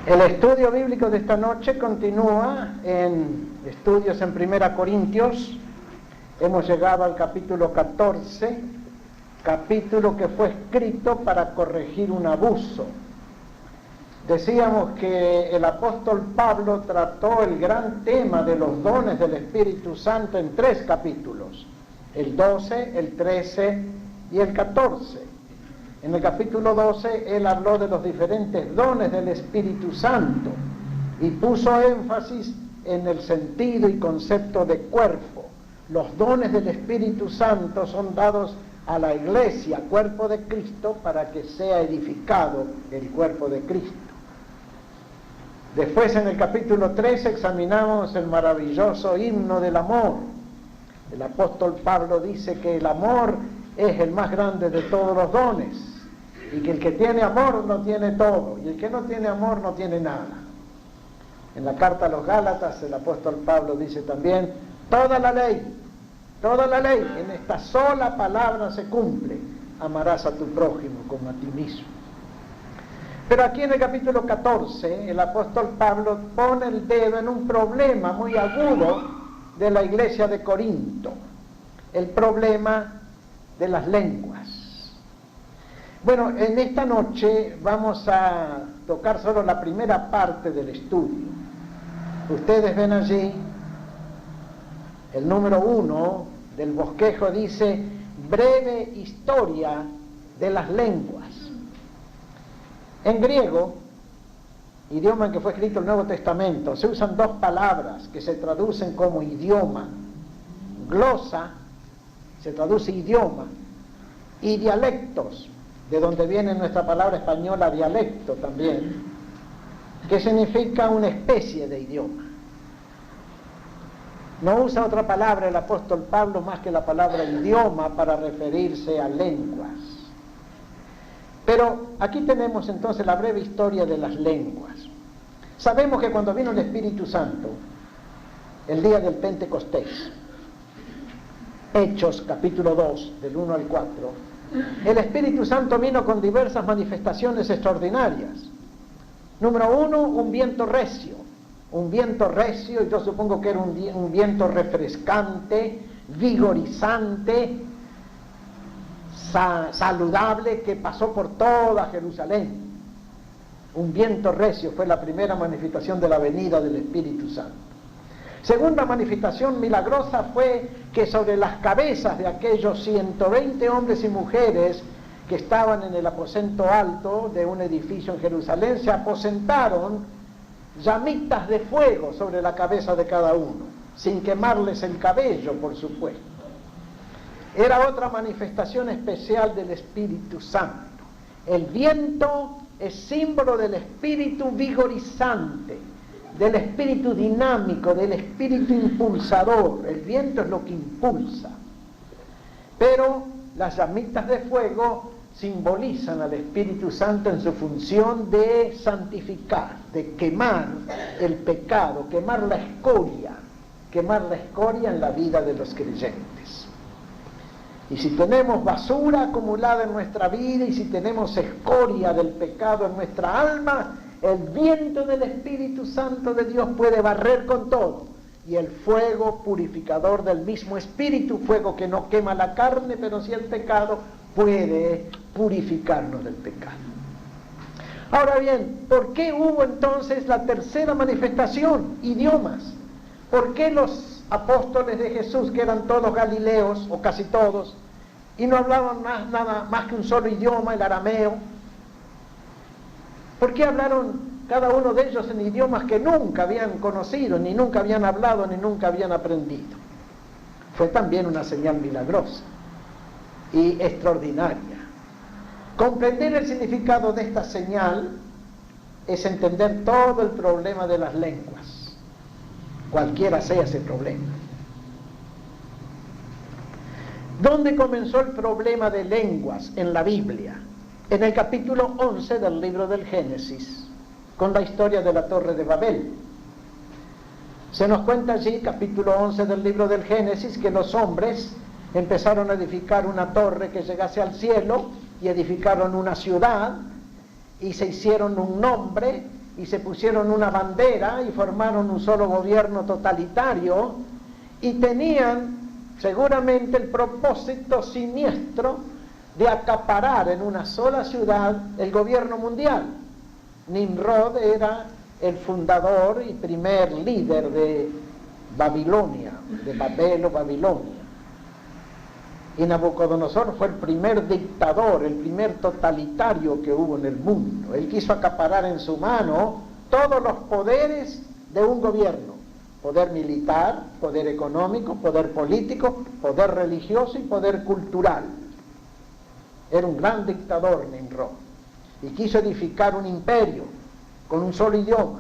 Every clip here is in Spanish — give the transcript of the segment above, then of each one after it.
El estudio bíblico de esta noche continúa en estudios en 1 Corintios. Hemos llegado al capítulo 14, capítulo que fue escrito para corregir un abuso. Decíamos que el apóstol Pablo trató el gran tema de los dones del Espíritu Santo en 3 capítulos, el 12, el 13 y el 14. En el capítulo 12 él habló de los diferentes dones del Espíritu Santo y puso énfasis en el sentido y concepto de cuerpo. Los dones del Espíritu Santo son dados a la iglesia, cuerpo de Cristo, para que sea edificado el cuerpo de Cristo. Después en el capítulo 13 examinamos el maravilloso himno del amor. El apóstol Pablo dice que el amor es el más grande de todos los dones y que el que tiene amor lo tiene todo y el que no tiene amor no tiene nada. En la carta a los Gálatas el apóstol Pablo dice también: toda la ley en esta sola palabra se cumple: amarás a tu prójimo como a ti mismo. Pero aquí en el capítulo 14 el apóstol Pablo pone el dedo en un problema muy agudo de la iglesia de Corinto, el problema de las lenguas. Bueno, en esta noche vamos a tocar solo la primera parte del estudio. Ustedes ven allí el número 1 del bosquejo, dice: breve historia de las lenguas. En griego, idioma en que fue escrito el Nuevo Testamento, se usan 2 palabras que se traducen como idioma. Glosa se traduce idioma, y dialectos, de donde viene nuestra palabra española dialecto también, que significa una especie de idioma. No usa otra palabra el apóstol Pablo más que la palabra idioma para referirse a lenguas. Pero aquí tenemos entonces la breve historia de las lenguas. Sabemos que cuando vino el Espíritu Santo, el día del Pentecostés, Hechos capítulo 2, del 1 al 4, el Espíritu Santo vino con diversas manifestaciones extraordinarias. Número 1, un viento recio, y yo supongo que era un viento refrescante, vigorizante, saludable, que pasó por toda Jerusalén. Un viento recio fue la primera manifestación de la venida del Espíritu Santo. Segunda manifestación milagrosa fue que sobre las cabezas de aquellos 120 hombres y mujeres que estaban en el aposento alto de un edificio en Jerusalén, se aposentaron llamitas de fuego sobre la cabeza de cada uno, sin quemarles el cabello, por supuesto. Era otra manifestación especial del Espíritu Santo. El viento es símbolo del espíritu vigorizante, del espíritu dinámico, del espíritu impulsador. El viento es lo que impulsa. Pero las llamitas de fuego simbolizan al Espíritu Santo en su función de santificar, de quemar el pecado, quemar la escoria en la vida de los creyentes. Y si tenemos basura acumulada en nuestra vida y si tenemos escoria del pecado en nuestra alma, el viento del Espíritu Santo de Dios puede barrer con todo. Y el fuego purificador del mismo Espíritu, fuego que no quema la carne, pero sí el pecado, puede purificarnos del pecado. Ahora bien, ¿por qué hubo entonces la tercera manifestación? Idiomas. ¿Por qué los apóstoles de Jesús, que eran todos galileos, o casi todos, y no hablaban nada más que un solo idioma, el arameo? ¿Por qué hablaron cada uno de ellos en idiomas que nunca habían conocido, ni nunca habían hablado, ni nunca habían aprendido? Fue también una señal milagrosa y extraordinaria. Comprender el significado de esta señal es entender todo el problema de las lenguas, cualquiera sea ese problema. ¿Dónde comenzó el problema de lenguas en la Biblia? En el capítulo 11 del libro del Génesis, con la historia de la Torre de Babel. Se nos cuenta allí, capítulo 11 del libro del Génesis, que los hombres empezaron a edificar una torre que llegase al cielo, y edificaron una ciudad, y se hicieron un nombre, y se pusieron una bandera y formaron un solo gobierno totalitario y tenían seguramente el propósito siniestro de acaparar en una sola ciudad el gobierno mundial. Nimrod era el fundador y primer líder de Babilonia, de Babel o Babilonia. Y Nabucodonosor fue el primer dictador, el primer totalitario que hubo en el mundo. Él quiso acaparar en su mano todos los poderes de un gobierno. Poder militar, poder económico, poder político, poder religioso y poder cultural. Era un gran dictador Nimrod. Y quiso edificar un imperio con un solo idioma.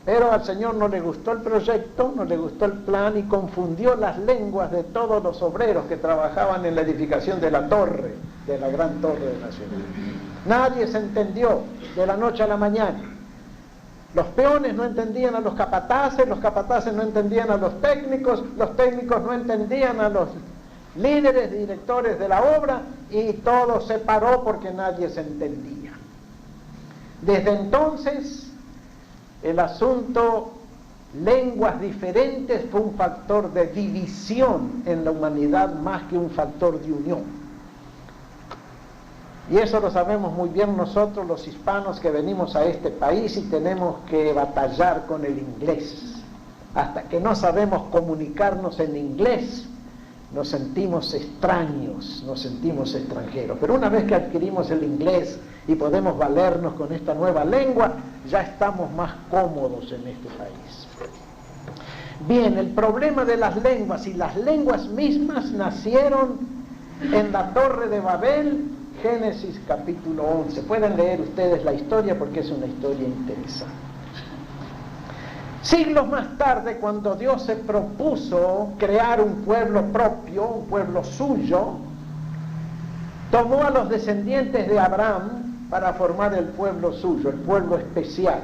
Pero al Señor no le gustó el proyecto, no le gustó el plan y confundió las lenguas de todos los obreros que trabajaban en la edificación de la torre, de la gran torre de la ciudad. Nadie se entendió de la noche a la mañana. Los peones no entendían a los capataces no entendían a los técnicos no entendían a los líderes, directores de la obra, y todo se paró porque nadie se entendía. Desde entonces, el asunto lenguas diferentes fue un factor de división en la humanidad más que un factor de unión. Y eso lo sabemos muy bien nosotros los hispanos que venimos a este país y tenemos que batallar con el inglés. Hasta que no sabemos comunicarnos en inglés, nos sentimos extraños, nos sentimos extranjeros. Pero una vez que adquirimos el inglés y podemos valernos con esta nueva lengua, ya estamos más cómodos en este país. Bien, el problema de las lenguas y las lenguas mismas nacieron en la Torre de Babel, Génesis capítulo 11. Pueden leer ustedes la historia porque es una historia interesante. Siglos más tarde, cuando Dios se propuso crear un pueblo propio, un pueblo suyo, tomó a los descendientes de Abraham para formar el pueblo suyo, el pueblo especial.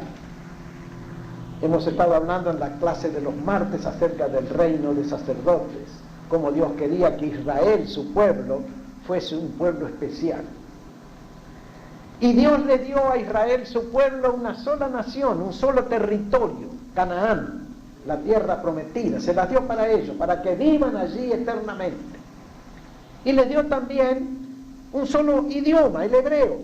Hemos estado hablando en la clase de los martes acerca del reino de sacerdotes, como Dios quería que Israel, su pueblo, fuese un pueblo especial. Y Dios le dio a Israel, su pueblo, una sola nación, un solo territorio, Canaán, la tierra prometida. Se la dio para ellos, para que vivan allí eternamente. Y les dio también un solo idioma, el hebreo.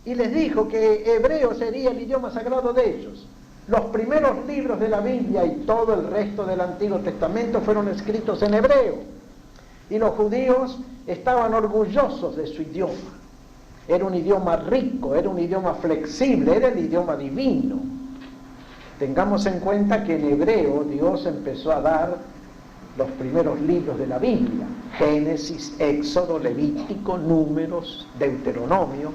Y les dijo que hebreo sería el idioma sagrado de ellos. Los primeros libros de la Biblia y todo el resto del Antiguo Testamento fueron escritos en hebreo. Y los judíos estaban orgullosos de su idioma. Era un idioma rico, era un idioma flexible, era el idioma divino. Tengamos en cuenta que en hebreo Dios empezó a dar los primeros libros de la Biblia. Génesis, Éxodo, Levítico, Números, Deuteronomio.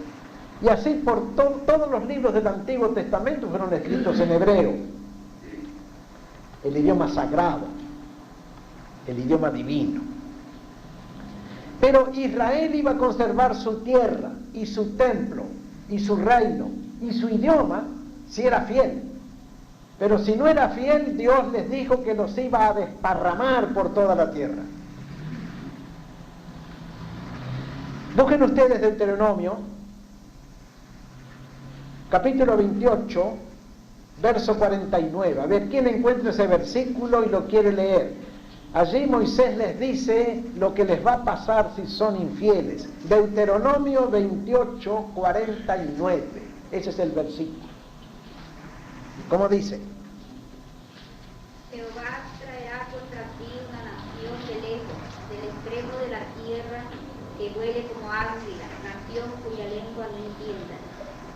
Y así por todos los libros del Antiguo Testamento fueron escritos en hebreo. El idioma sagrado, el idioma divino. Pero Israel iba a conservar su tierra y su templo y su reino y su idioma si era fiel. Pero si no era fiel, Dios les dijo que los iba a desparramar por toda la tierra. Busquen ustedes Deuteronomio, capítulo 28, verso 49. A ver, ¿quién encuentra ese versículo y lo quiere leer? Allí Moisés les dice lo que les va a pasar si son infieles. Deuteronomio 28, 49. Ese es el versículo. ¿Cómo dice? Jehová traerá contra ti una nación de lejos, del extremo de la tierra, que vuele como águila, nación cuya lengua no entiendan.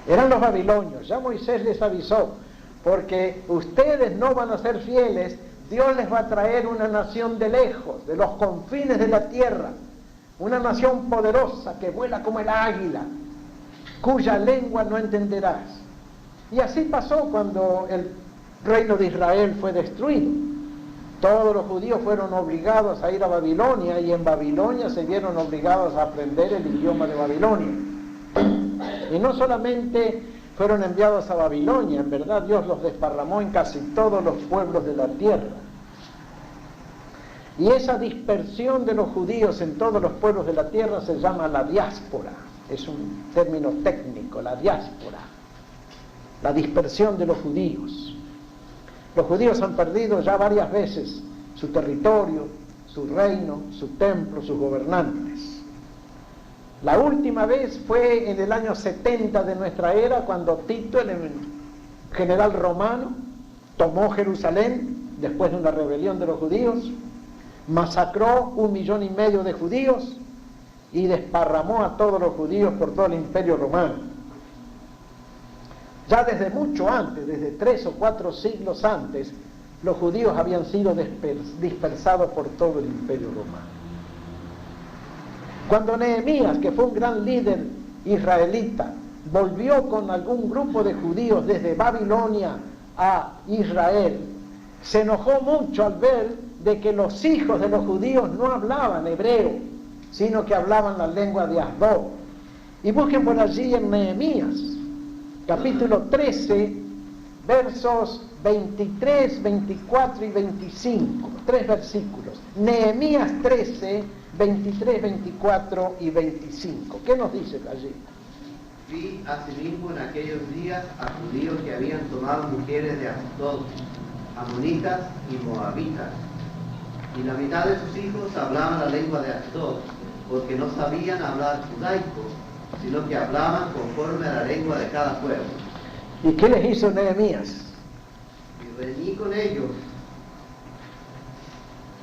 Eran los babilonios. Ya Moisés les avisó, porque ustedes no van a ser fieles. Dios les va a traer una nación de lejos, de los confines de la tierra, una nación poderosa que vuela como el águila, cuya lengua no entenderás. Y así pasó cuando el reino de Israel fue destruido. Todos los judíos fueron obligados a ir a Babilonia y en Babilonia se vieron obligados a aprender el idioma de Babilonia. Y no solamente fueron enviados a Babilonia, en verdad Dios los desparramó en casi todos los pueblos de la tierra. Y esa dispersión de los judíos en todos los pueblos de la tierra se llama la diáspora. Es un término técnico, la diáspora. la dispersión de los judíos. Los judíos han perdido ya varias veces su territorio, su reino, su templo, sus gobernantes. La última vez fue en el año 70 de nuestra era, cuando Tito, el general romano, tomó Jerusalén después de una rebelión de los judíos, masacró 1,5 millones de judíos y desparramó a todos los judíos por todo el imperio romano. Ya desde mucho antes, desde 3 o 4 siglos antes, los judíos habían sido dispersados por todo el imperio romano. Cuando Nehemías, que fue un gran líder israelita, volvió con algún grupo de judíos desde Babilonia a Israel, se enojó mucho al ver de que los hijos de los judíos no hablaban hebreo, sino que hablaban la lengua de Asdod. Y busquen por allí en Nehemías, capítulo 13, versos 23, 24 y 25, 3 versículos. Nehemías 13, 23, 24 y 25. ¿Qué nos dice allí? Vi asimismo en aquellos días a judíos que habían tomado mujeres de Asdod, amonitas y moabitas, y la mitad de sus hijos hablaban la lengua de Asdod, porque no sabían hablar judaico, sino que hablaban conforme a la lengua de cada pueblo. ¿Y qué les hizo Nehemías? Y reñí con ellos,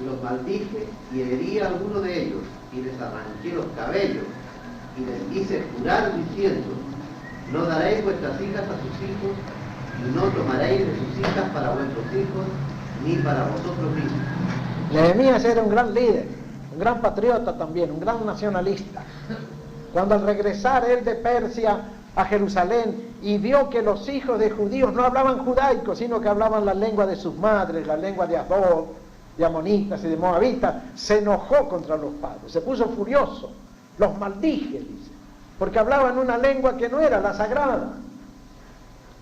los maldije y herí a alguno de ellos, y les arranqué los cabellos, y les hice jurar diciendo: no daréis vuestras hijas a sus hijos, y no tomaréis de sus hijas para vuestros hijos, ni para vosotros mismos. Nehemías era un gran líder, un gran patriota también, un gran nacionalista. Cuando al regresar él de Persia a Jerusalén y vio que los hijos de judíos no hablaban judaico, sino que hablaban la lengua de sus madres, la lengua de Asdod, de amonitas y de moabitas, se enojó contra los padres, se puso furioso, los maldije, dice, porque hablaban una lengua que no era la sagrada,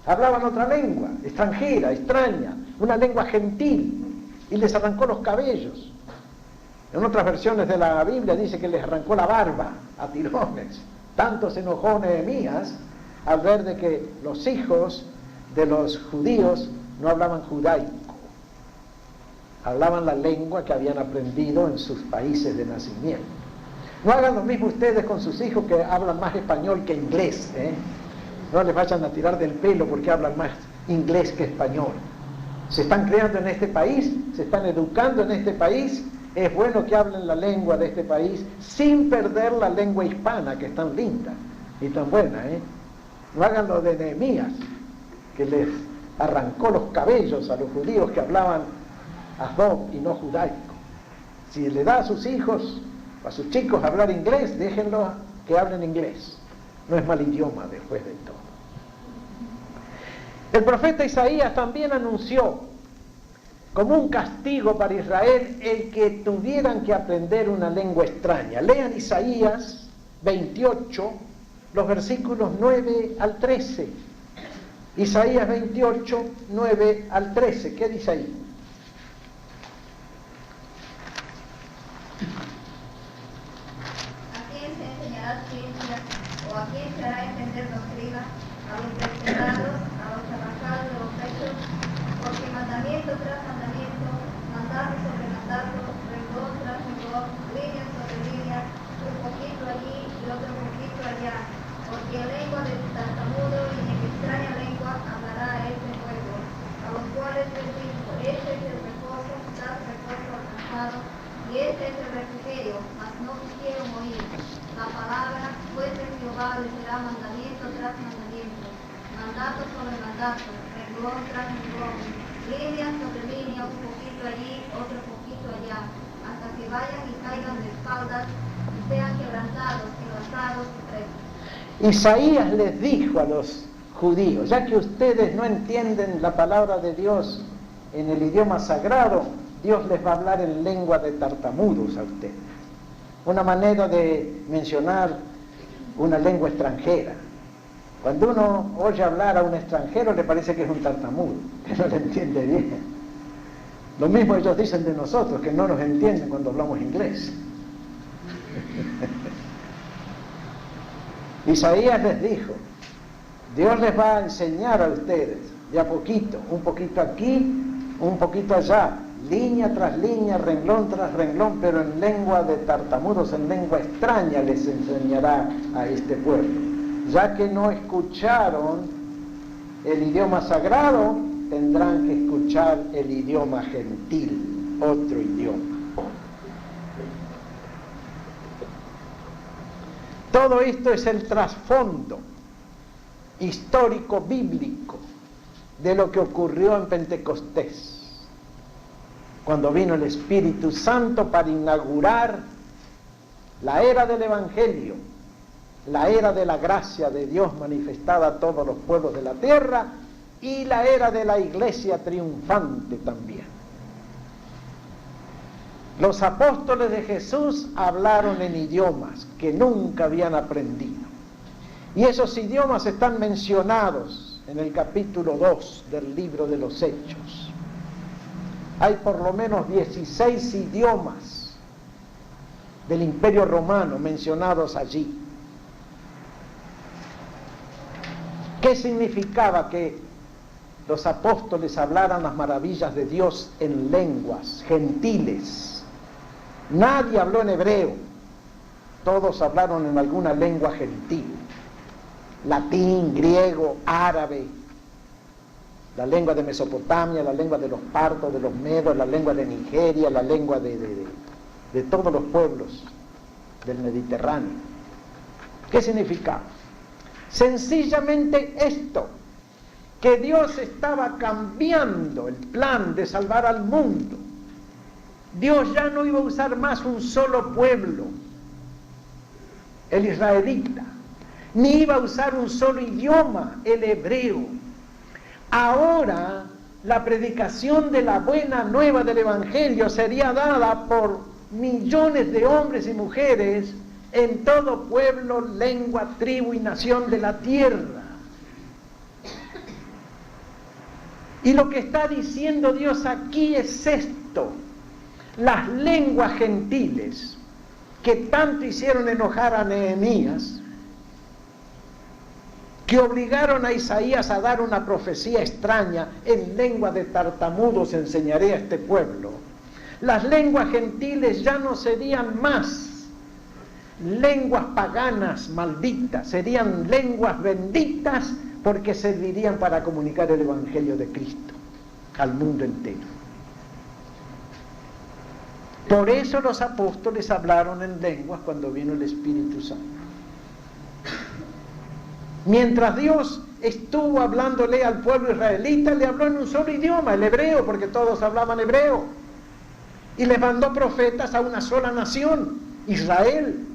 hablaban otra lengua, extranjera, extraña, una lengua gentil, y les arrancó los cabellos. En otras versiones de la Biblia dice que les arrancó la barba a tirones. Tanto se enojó Nehemías al ver de que los hijos de los judíos no hablaban judaico, hablaban la lengua que habían aprendido en sus países de nacimiento. No hagan lo mismo ustedes con sus hijos que hablan más español que inglés, ¿eh? No les vayan a tirar del pelo porque hablan más inglés que español. Se están creando en este país, se están educando en este país. Es bueno que hablen la lengua de este país sin perder la lengua hispana, que es tan linda y tan buena, ¿eh? No hagan lo de Nehemías, que les arrancó los cabellos a los judíos que hablaban Asdod y no judaico. Si le da a sus hijos, a sus chicos hablar inglés, déjenlos que hablen inglés. No es mal idioma después de todo. El profeta Isaías también anunció como un castigo para Israel el que tuvieran que aprender una lengua extraña. Lean Isaías 28, los versículos 9 al 13. Isaías 28, 9 al 13. ¿Qué dice ahí? ¿A quién se enseñará ciencia? ¿O a quién se hará entender doctrina? A los desterrados, a los arrancados de los pechos, porque mandamiento tras mandamiento, mandato sobre mandato, renglón tras renglón, línea sobre línea, un poquito allí y otro poquito allá, porque en lengua de tartamudo y en extraña lengua hablará a este pueblo, a los cuales les dijo: este es el reposo, tras reposo alcanzado, y este es el refrigerio, mas no quisieron oír. La palabra, pues de Jehová les será mandamiento tras mandamiento, mandato sobre mandato, renglón tras renglón, línea sobre línea, un poquito allí, otro poquito allá, hasta que vayan y caigan de espaldas y sean quebrantados, quebrantados y presos. Isaías les dijo a los judíos: ya que ustedes no entienden la palabra de Dios en el idioma sagrado, Dios les va a hablar en lengua de tartamudos a ustedes. Una manera de mencionar una lengua extranjera. Cuando uno oye hablar a un extranjero le parece que es un tartamudo, que no le entiende bien. Lo mismo ellos dicen de nosotros, que no nos entienden cuando hablamos inglés. Isaías les dijo: Dios les va a enseñar a ustedes, de a poquito, un poquito aquí, un poquito allá, línea tras línea, renglón tras renglón, pero en lengua de tartamudos, en lengua extraña les enseñará a este pueblo. Ya que no escucharon el idioma sagrado, tendrán que escuchar el idioma gentil, otro idioma. Todo esto es el trasfondo histórico bíblico de lo que ocurrió en Pentecostés, cuando vino el Espíritu Santo para inaugurar la era del Evangelio, la era de la gracia de Dios manifestada a todos los pueblos de la tierra y la era de la iglesia triunfante también. Los apóstoles de Jesús hablaron en idiomas que nunca habían aprendido. Y esos idiomas están mencionados en el capítulo 2 del libro de los Hechos. Hay por lo menos 16 idiomas del Imperio Romano mencionados allí. ¿Qué significaba que los apóstoles hablaran las maravillas de Dios en lenguas gentiles? Nadie habló en hebreo, todos hablaron en alguna lengua gentil. Latín, griego, árabe, la lengua de Mesopotamia, la lengua de los partos, de los medos, la lengua de Nigeria, la lengua de todos los pueblos del Mediterráneo. ¿Qué significaba? Sencillamente esto, que Dios estaba cambiando el plan de salvar al mundo. Dios ya no iba a usar más un solo pueblo, el israelita, ni iba a usar un solo idioma, el hebreo. Ahora la predicación de la buena nueva del Evangelio sería dada por millones de hombres y mujeres en todo pueblo, lengua, tribu y nación de la tierra. Y lo que está diciendo Dios aquí es esto: las lenguas gentiles que tanto hicieron enojar a Nehemías, que obligaron a Isaías a dar una profecía extraña: en lengua de tartamudos enseñaré a este pueblo. Las lenguas gentiles ya no serían más lenguas paganas malditas, serían lenguas benditas, porque servirían para comunicar el Evangelio de Cristo al mundo entero. Por eso los apóstoles hablaron en lenguas cuando vino el Espíritu Santo. Mientras Dios estuvo hablándole al pueblo israelita, le habló en un solo idioma, el hebreo, porque todos hablaban hebreo. Y les mandó profetas a una sola nación, Israel.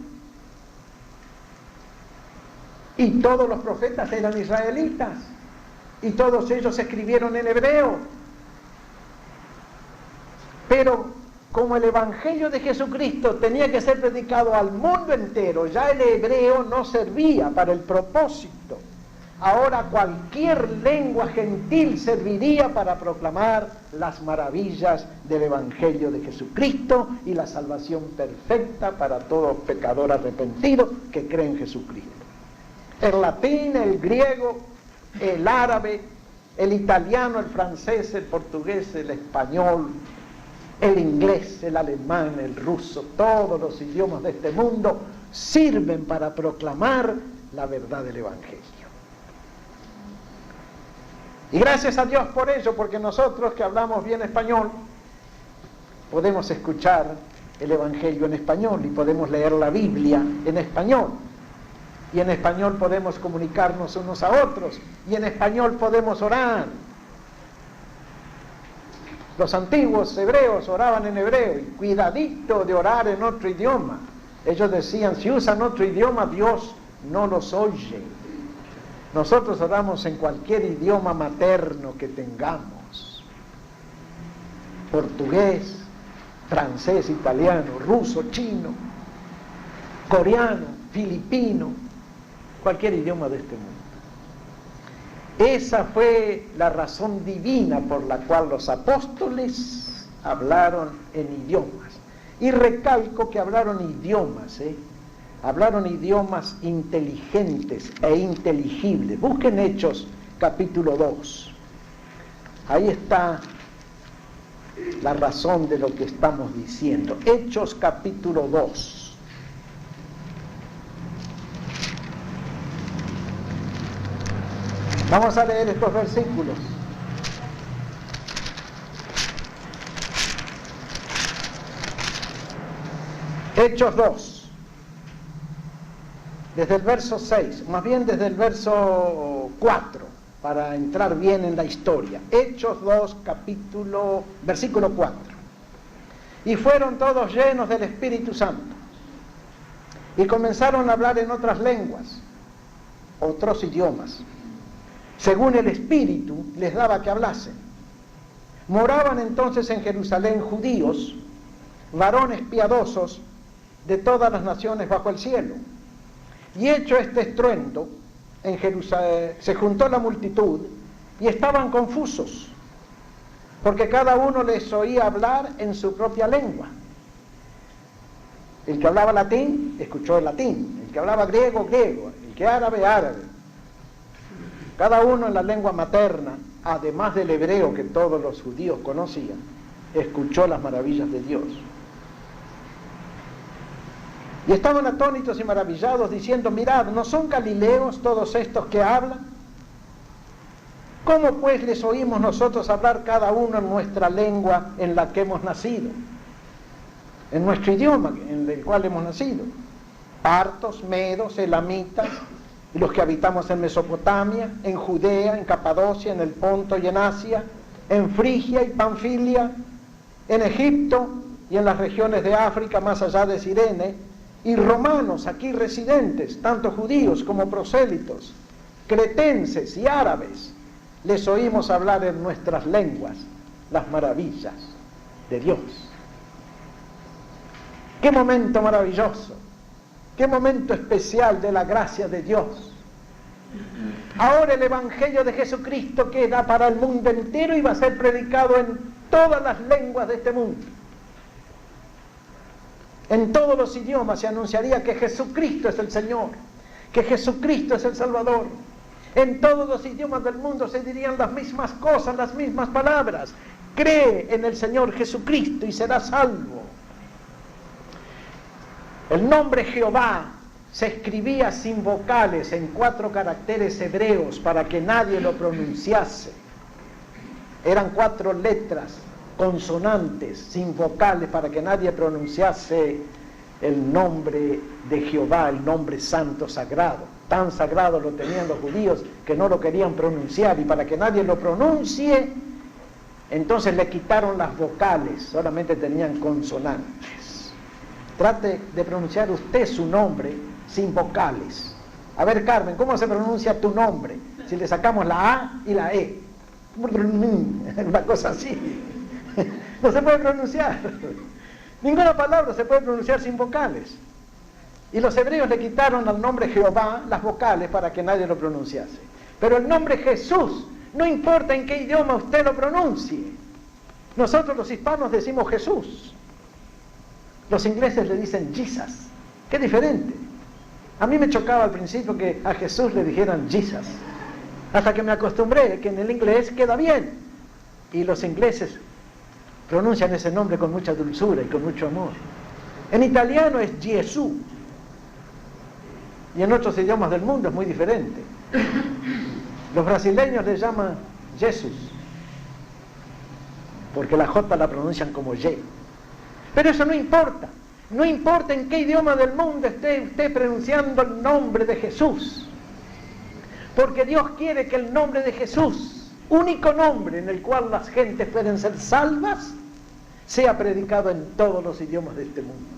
Y todos los profetas eran israelitas. Y todos ellos escribieron en hebreo. Pero como el Evangelio de Jesucristo tenía que ser predicado al mundo entero, ya el hebreo no servía para el propósito. Ahora cualquier lengua gentil serviría para proclamar las maravillas del Evangelio de Jesucristo y la salvación perfecta para todo pecador arrepentido que cree en Jesucristo. El latín, el griego, el árabe, el italiano, el francés, el portugués, el español, el inglés, el alemán, el ruso, todos los idiomas de este mundo sirven para proclamar la verdad del Evangelio. Y gracias a Dios por ello, porque nosotros que hablamos bien español podemos escuchar el Evangelio en español y podemos leer la Biblia en español. Y en español podemos comunicarnos unos a otros. Y en español podemos orar. Los antiguos hebreos oraban en hebreo. Y cuidadito de orar en otro idioma. Ellos decían, si usan otro idioma, Dios no los oye. Nosotros oramos en cualquier idioma materno que tengamos. Portugués, francés, italiano, ruso, chino, coreano, filipino, cualquier idioma de este mundo. Esa fue la razón divina por la cual los apóstoles hablaron en idiomas. Y recalco que hablaron idiomas, hablaron idiomas inteligentes e inteligibles. Busquen Hechos capítulo 2. Ahí está la razón de lo que estamos diciendo. Hechos capítulo 2. Vamos a leer estos versículos. Hechos 2, desde el verso 6, más bien desde el verso 4, para entrar bien en la historia. Hechos 2, versículo 4. Y fueron todos llenos del Espíritu Santo, y comenzaron a hablar en otras lenguas, otros idiomas, según el Espíritu les daba que hablasen. Moraban entonces en Jerusalén judíos, varones piadosos, de todas las naciones bajo el cielo. Y hecho este estruendo, en Jerusalén se juntó la multitud y estaban confusos, porque cada uno les oía hablar en su propia lengua. El que hablaba latín, escuchó el latín; el que hablaba griego, griego; el que árabe, árabe. Cada uno en la lengua materna, además del hebreo que todos los judíos conocían, escuchó las maravillas de Dios. Y estaban atónitos y maravillados, diciendo: mirad, ¿no son galileos todos estos que hablan? ¿Cómo pues les oímos nosotros hablar cada uno en nuestra lengua en la que hemos nacido? En nuestro idioma en el cual hemos nacido. Partos, medos, elamitas, y los que habitamos en Mesopotamia, en Judea, en Capadocia, en el Ponto y en Asia, en Frigia y Panfilia, en Egipto y en las regiones de África más allá de Cirene, y romanos aquí residentes, tanto judíos como prosélitos, cretenses y árabes, les oímos hablar en nuestras lenguas las maravillas de Dios. ¡Qué momento maravilloso! ¡Qué momento especial de la gracia de Dios! Ahora el Evangelio de Jesucristo queda para el mundo entero y va a ser predicado en todas las lenguas de este mundo. En todos los idiomas se anunciaría que Jesucristo es el Señor, que Jesucristo es el Salvador. En todos los idiomas del mundo se dirían las mismas cosas, las mismas palabras. Cree en el Señor Jesucristo y serás salvo. El nombre Jehová se escribía sin vocales en 4 caracteres hebreos para que nadie lo pronunciase. Eran 4 letras consonantes, sin vocales, para que nadie pronunciase el nombre de Jehová, el nombre santo, sagrado. Tan sagrado lo tenían los judíos que no lo querían pronunciar, y para que nadie lo pronuncie, entonces le quitaron las vocales, solamente tenían consonantes. Trate de pronunciar usted su nombre sin vocales. A ver, Carmen, ¿cómo se pronuncia tu nombre si le sacamos la A y la E? Una cosa así. No se puede pronunciar. Ninguna palabra se puede pronunciar sin vocales. Y los hebreos le quitaron al nombre Jehová las vocales para que nadie lo pronunciase. Pero el nombre Jesús, no importa en qué idioma usted lo pronuncie. Nosotros los hispanos decimos Jesús. Los ingleses le dicen Jesus. Qué diferente. A mí me chocaba al principio que a Jesús le dijeran Jesus. Hasta que me acostumbré que en el inglés queda bien. Y los ingleses pronuncian ese nombre con mucha dulzura y con mucho amor. En italiano es Gesù. Y en otros idiomas del mundo es muy diferente. Los brasileños le llaman Jesús, porque la J la pronuncian como Y. Pero eso no importa. No importa en qué idioma del mundo esté usted pronunciando el nombre de Jesús. Porque Dios quiere que el nombre de Jesús, único nombre en el cual las gentes pueden ser salvas, sea predicado en todos los idiomas de este mundo.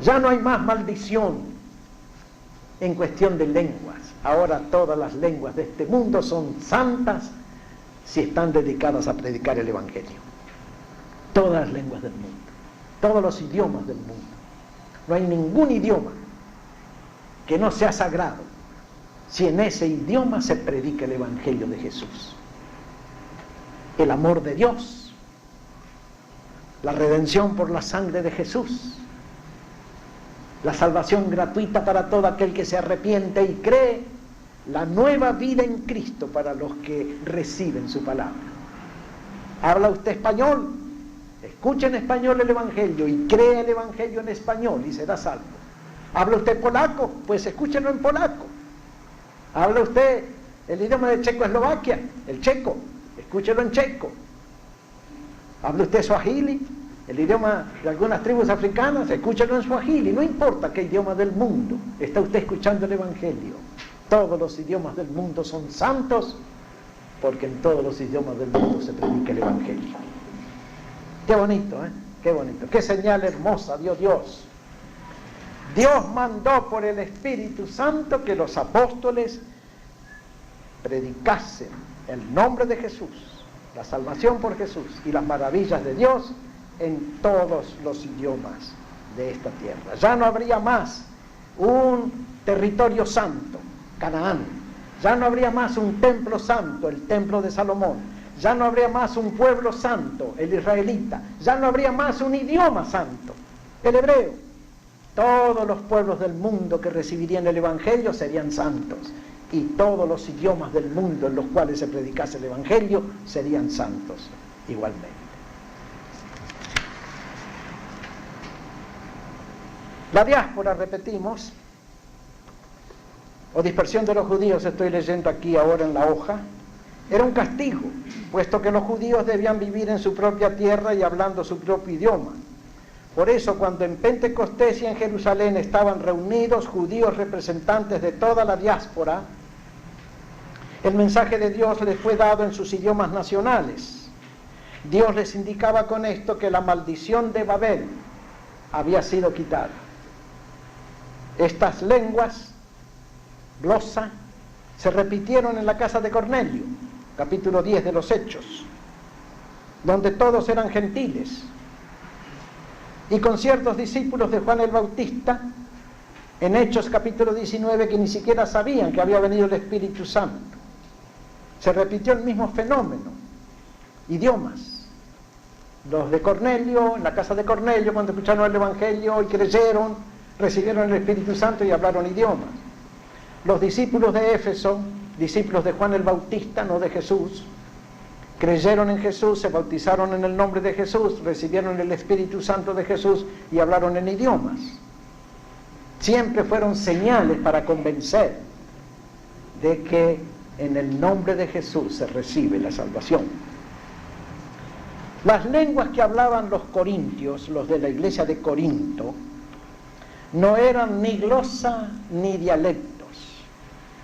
Ya no hay más maldición en cuestión de lenguas. Ahora todas las lenguas de este mundo son santas si están dedicadas a predicar el Evangelio. Todas las lenguas del mundo, todos los idiomas del mundo. No hay ningún idioma que no sea sagrado si en ese idioma se predica el Evangelio de Jesús. El amor de Dios, la redención por la sangre de Jesús, la salvación gratuita para todo aquel que se arrepiente y cree, la nueva vida en Cristo para los que reciben su palabra. ¿Habla usted español? Escuche en español el Evangelio y cree el Evangelio en español y será salvo. ¿Habla usted polaco? Pues escúchelo en polaco. ¿Habla usted el idioma de Checoslovaquia? El checo, escúchelo en checo. ¿Habla usted swahili? El idioma de algunas tribus africanas, escúchelo en swahili. No importa qué idioma del mundo, está usted escuchando el Evangelio. Todos los idiomas del mundo son santos, porque en todos los idiomas del mundo se predica el Evangelio. Qué bonito, ¿eh? Qué bonito. Qué señal hermosa dio Dios. Dios mandó por el Espíritu Santo que los apóstoles predicasen el nombre de Jesús, la salvación por Jesús y las maravillas de Dios en todos los idiomas de esta tierra. Ya no habría más un territorio santo, Canaán. Ya no habría más un templo santo, el templo de Salomón. Ya no habría más un pueblo santo, el israelita. Ya no habría más un idioma santo, el hebreo. Todos los pueblos del mundo que recibirían el Evangelio serían santos. Y todos los idiomas del mundo en los cuales se predicase el Evangelio serían santos igualmente. La diáspora, repetimos, o dispersión de los judíos, estoy leyendo aquí ahora en la hoja, era un castigo, puesto que los judíos debían vivir en su propia tierra y hablando su propio idioma. Por eso, cuando en Pentecostés y en Jerusalén estaban reunidos judíos representantes de toda la diáspora, el mensaje de Dios les fue dado en sus idiomas nacionales. Dios les indicaba con esto que la maldición de Babel había sido quitada. Estas lenguas, glosa, se repitieron en la casa de Cornelio, capítulo 10 de los Hechos, donde todos eran gentiles, y con ciertos discípulos de Juan el Bautista, en Hechos capítulo 19, que ni siquiera sabían que había venido el Espíritu Santo. Se repitió el mismo fenómeno, idiomas. Los de Cornelio, en la casa de Cornelio, cuando escucharon el Evangelio y creyeron, recibieron el Espíritu Santo y hablaron idiomas. Los discípulos de Éfeso, discípulos de Juan el Bautista, no de Jesús, creyeron en Jesús, se bautizaron en el nombre de Jesús, recibieron el Espíritu Santo de Jesús y hablaron en idiomas. Siempre fueron señales para convencer de que en el nombre de Jesús se recibe la salvación. Las lenguas que hablaban los corintios, los de la iglesia de Corinto, no eran ni glosa ni dialectos,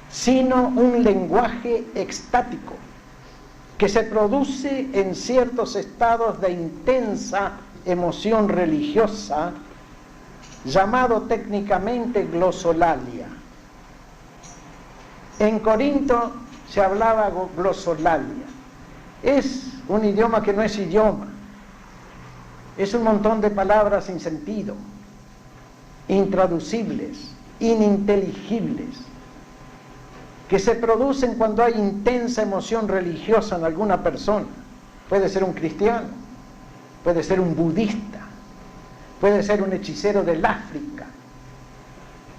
sino un lenguaje extático que se produce en ciertos estados de intensa emoción religiosa, llamado técnicamente glosolalia. En Corinto se hablaba glosolalia. Es un idioma que no es idioma, es un montón de palabras sin sentido, intraducibles, ininteligibles, que se producen cuando hay intensa emoción religiosa en alguna persona. Puede ser un cristiano, puede ser un budista, puede ser un hechicero del África,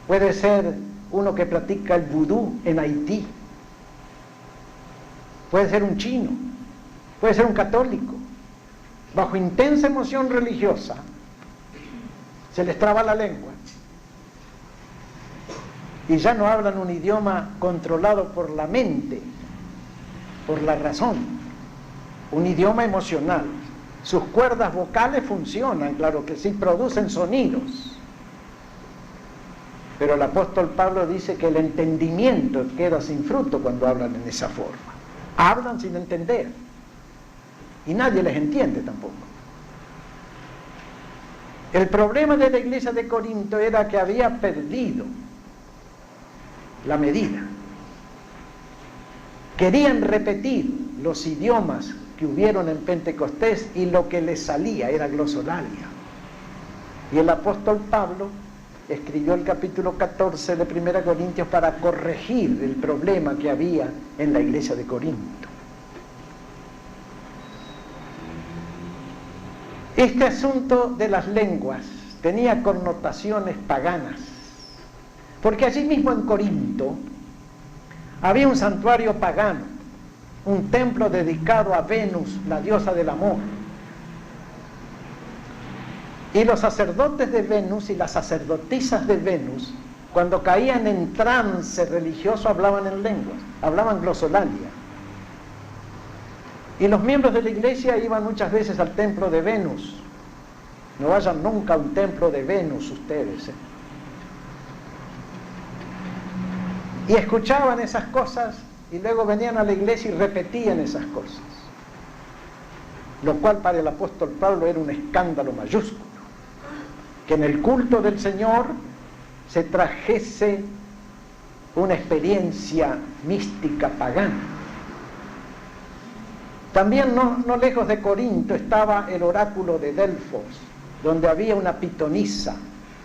puede ser uno que practica el vudú en Haití, puede ser un chino, puede ser un católico. Bajo intensa emoción religiosa se les traba la lengua y ya no hablan un idioma controlado por la mente, por la razón, un idioma emocional. Sus cuerdas vocales funcionan, claro que sí, producen sonidos, pero el apóstol Pablo dice que el entendimiento queda sin fruto cuando hablan en esa forma. Hablan sin entender y nadie les entiende tampoco. El problema de la iglesia de Corinto era que había perdido la medida. Querían repetir los idiomas que hubieron en Pentecostés y lo que les salía era glosolalia. Y el apóstol Pablo escribió el capítulo 14 de 1 Corintios para corregir el problema que había en la iglesia de Corinto. Este asunto de las lenguas tenía connotaciones paganas, porque allí mismo en Corinto había un santuario pagano, un templo dedicado a Venus, la diosa del amor. Y los sacerdotes de Venus y las sacerdotisas de Venus, cuando caían en trance religioso, hablaban en lenguas, hablaban glosolalia. Y los miembros de la iglesia iban muchas veces al templo de Venus. No vayan nunca a un templo de Venus ustedes, ¿eh? Y escuchaban esas cosas y luego venían a la iglesia y repetían esas cosas. Lo cual para el apóstol Pablo era un escándalo mayúsculo. Que en el culto del Señor se trajese una experiencia mística pagana. También no lejos de Corinto estaba el oráculo de Delfos, donde había una pitonisa,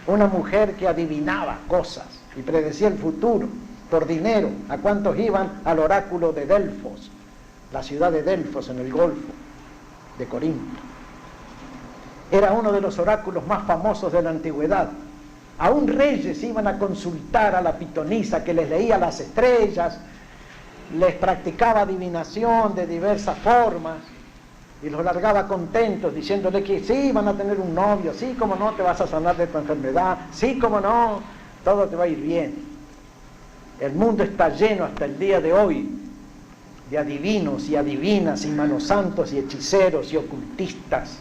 una mujer que adivinaba cosas y predecía el futuro por dinero. ¿A cuántos iban al oráculo de Delfos? La ciudad de Delfos en el Golfo de Corinto. Era uno de los oráculos más famosos de la antigüedad. Aún reyes iban a consultar a la pitonisa que les leía las estrellas, les practicaba adivinación de diversas formas y los largaba contentos diciéndole que sí, van a tener un novio, sí, como no, te vas a sanar de tu enfermedad, sí, como no, todo te va a ir bien. El mundo está lleno hasta el día de hoy de adivinos y adivinas y manos santos y hechiceros y ocultistas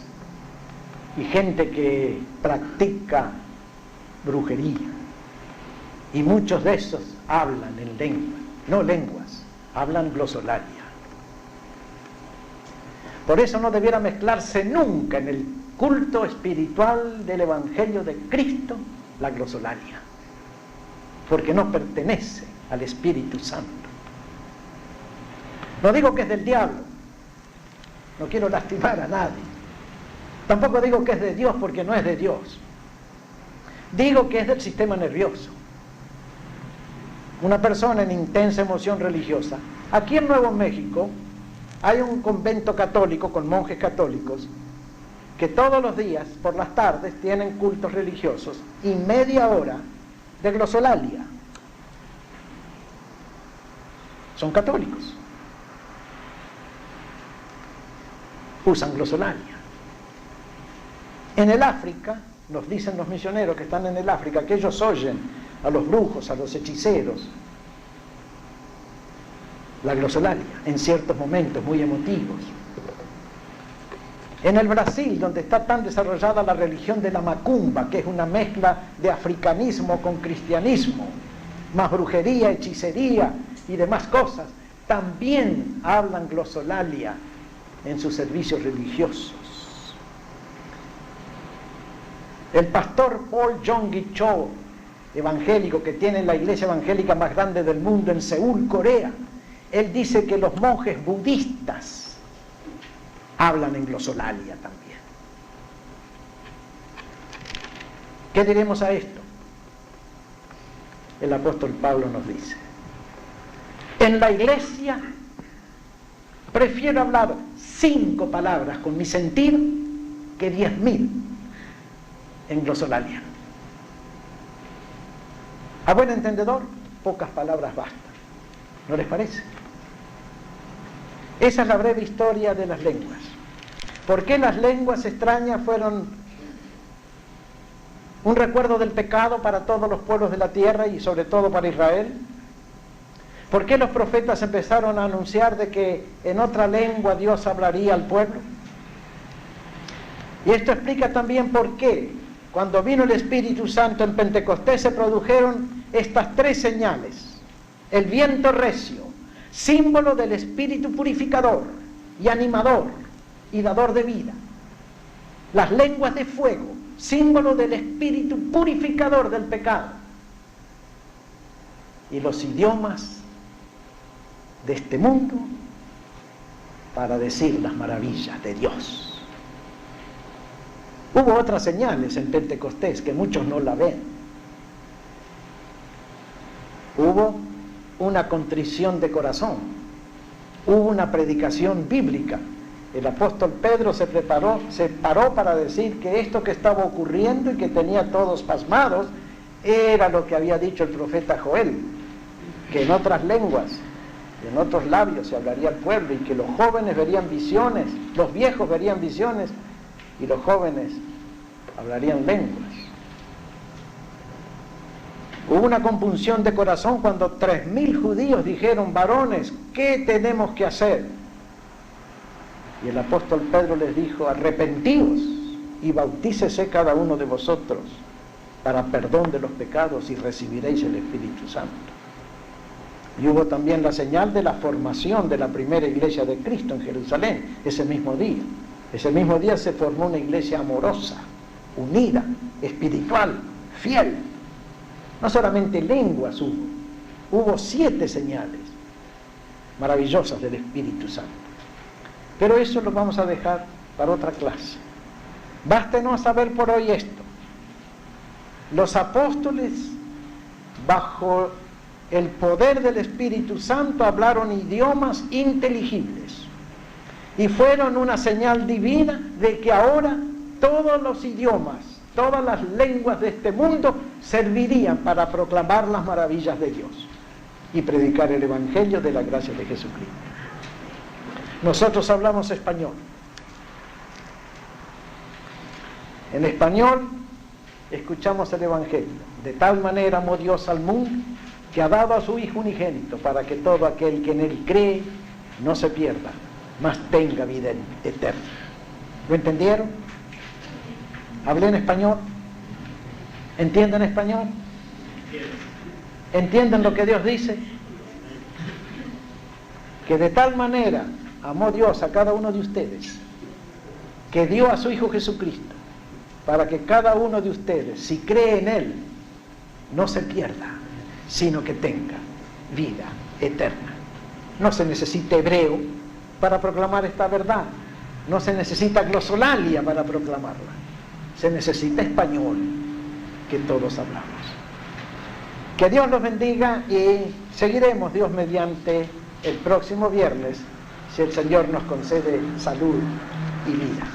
y gente que practica brujería. Y muchos de esos hablan en lenguas, no lenguas, hablan glosolalia. Por eso no debiera mezclarse nunca en el culto espiritual del Evangelio de Cristo la glosolalia, porque no pertenece al Espíritu Santo. No digo que es del diablo, no quiero lastimar a nadie. Tampoco digo que es de Dios, porque no es de Dios. Digo que es del sistema nervioso. Una persona en intensa emoción religiosa. Aquí en Nuevo México hay un convento católico con monjes católicos que todos los días, por las tardes, tienen cultos religiosos y media hora de glosolalia. Son católicos. Usan glosolalia. En el África, nos dicen los misioneros que están en el África, que ellos oyen a los brujos, a los hechiceros, la glosolalia, en ciertos momentos muy emotivos. En el Brasil, donde está tan desarrollada la religión de la macumba, que es una mezcla de africanismo con cristianismo, más brujería, hechicería y demás cosas, también hablan glosolalia en sus servicios religiosos. El pastor Paul Yonggi Cho, evangélico, que tiene la iglesia evangélica más grande del mundo en Seúl, Corea, él dice que los monjes budistas hablan en glosolalia también. ¿Qué diremos a esto? El apóstol Pablo nos dice: en la iglesia prefiero hablar 5 palabras con mi sentir que 10.000 en glosolalia. A buen entendedor, pocas palabras bastan. ¿No les parece? Esa es la breve historia de las lenguas. ¿Por qué las lenguas extrañas fueron un recuerdo del pecado para todos los pueblos de la tierra y sobre todo para Israel? ¿Por qué los profetas empezaron a anunciar de que en otra lengua Dios hablaría al pueblo? Y esto explica también por qué, cuando vino el Espíritu Santo en Pentecostés, se produjeron estas 3 señales. El viento recio, símbolo del Espíritu purificador y animador y dador de vida. Las lenguas de fuego, símbolo del Espíritu purificador del pecado. Y los idiomas de este mundo para decir las maravillas de Dios. Hubo otras señales en Pentecostés que muchos no la ven. Hubo una contrición de corazón, hubo una predicación bíblica, el apóstol Pedro se paró para decir que esto que estaba ocurriendo y que tenía a todos pasmados era lo que había dicho el profeta Joel, que en otras lenguas, en otros labios se hablaría al pueblo, y que los jóvenes verían visiones, los viejos verían visiones, y los jóvenes hablarían lenguas. Hubo una compunción de corazón cuando 3.000 judíos dijeron: varones, ¿qué tenemos que hacer? Y el apóstol Pedro les dijo: arrepentíos y bautícese cada uno de vosotros para perdón de los pecados y recibiréis el Espíritu Santo. Y hubo también la señal de la formación de la primera iglesia de Cristo en Jerusalén, ese mismo día. Ese mismo día se formó una iglesia amorosa, unida, espiritual, fiel. No solamente lenguas hubo 7 señales maravillosas del Espíritu Santo. Pero eso lo vamos a dejar para otra clase. Bástenos saber por hoy esto: los apóstoles, bajo el poder del Espíritu Santo, hablaron idiomas inteligibles y fueron una señal divina de que ahora todos los idiomas, todas las lenguas de este mundo servirían para proclamar las maravillas de Dios y predicar el Evangelio de la gracia de Jesucristo. Nosotros hablamos español. En español escuchamos el Evangelio. De tal manera amó Dios al mundo que ha dado a su Hijo unigénito, para que todo aquel que en él cree no se pierda, mas tenga vida eterna. ¿Lo entendieron? ¿Hablé en español? ¿Entienden español? ¿Entienden lo que Dios dice? Que de tal manera amó Dios a cada uno de ustedes, que dio a su Hijo Jesucristo, para que cada uno de ustedes, si cree en Él, no se pierda, sino que tenga vida eterna. No se necesita hebreo para proclamar esta verdad. No se necesita glosolalia para proclamarla. Se necesita español, que todos hablamos. Que Dios los bendiga, y seguiremos, Dios mediante, el próximo viernes, si el Señor nos concede salud y vida.